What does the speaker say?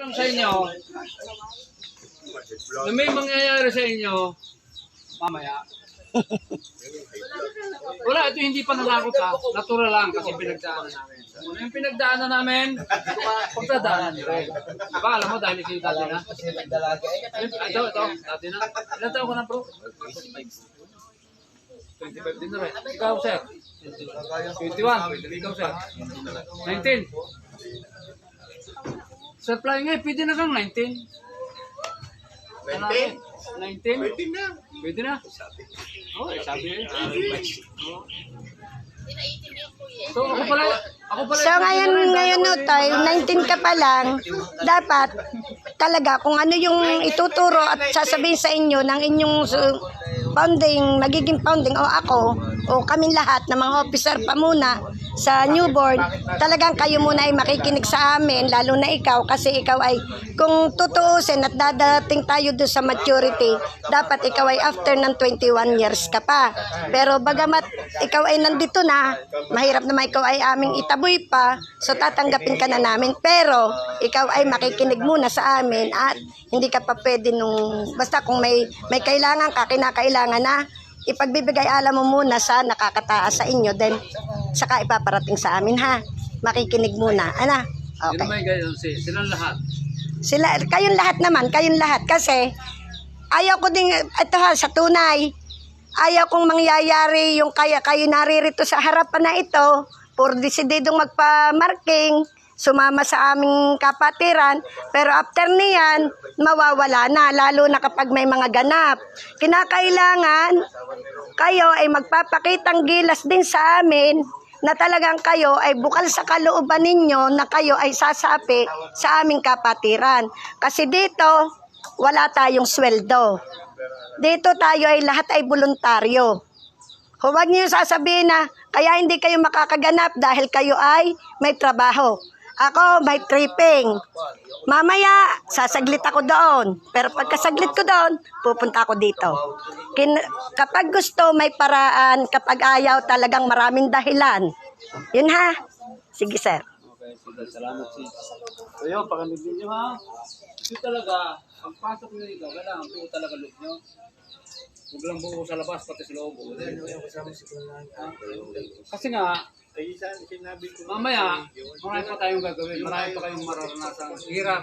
lang sa inyo, na may mangyayari sa inyo, mamaya. Wala, ito hindi pa nanakot ha. Natural lang kasi pinagdaanan namin. Yung pinagdaanan namin, pagdadaanan rin. Diba, alam mo dahil ito yung dati na? Ito, dati na. Ilan taon ko na bro? 25 din na rin. Ikaw sir? 21. Ikaw sir? 19. Sir Flying eh, pwede na kang 19. 19? 19? Pwede na. Oh, sabi eh. So, ako pala. So ngayon Utoy, 19 ka pa lang, dapat talaga kung ano yung ituturo at sasabihin sa inyo ng inyong magiging founding o ako o kaming lahat ng mga officer pa muna sa new board, talagang kayo muna ay makikinig sa amin, lalo na ikaw kasi ikaw ay kung tutuusin at dadating tayo doon sa maturity, dapat ikaw ay after ng 21 years ka pa. Pero bagamat ikaw ay nandito na, mahirap naman ikaw ay aming itaboy pa, so tatanggapin ka na namin. Pero ikaw ay makikinig muna sa amin at hindi ka pa pwede basta kung may kailangan ka, kinakailangan na, ipagbibigay alam mo muna sa nakakataas sa inyo, then saka ipaparating sa amin ha. Makikinig muna. Ano? Okay. May gayon silang lahat. Kayong lahat naman, kayong lahat. Kasi ayaw ko din, ito ha, sa tunay, ayaw kong mangyayari yung kayo naririto sa harapan na ito, por desididong magpa-marking, sumama sa aming kapatiran, pero after niyan, mawawala na, lalo na kapag may mga ganap. Kinakailangan, kayo ay magpapakitang gilas din sa amin, na talagang kayo ay bukal sa kalooban ninyo, na kayo ay sasapi sa aming kapatiran. Kasi dito, wala tayong sweldo. Dito tayo ay lahat ay voluntaryo. Huwag niyo sasabihin na, kaya hindi kayo makakaganap dahil kayo ay may trabaho. Ako, may tripping. Mamaya, sasaglit ako doon. Pero pagkasaglit ko doon, pupunta ako dito. Kapag gusto, may paraan. Kapag ayaw, talagang maraming dahilan. Yun ha. Sige, sir. Okay, sige. Salamat sis. So yun, pakanigin nyo ha. Ito talaga, pagpasok nyo dito, kailangan po talaga look nyo. Huwag lang buo sa labas, pati sa loob. Kasi nga, mamaya, marami pa tayong gagawin. Marami pa kayong mararanasan. Hirap.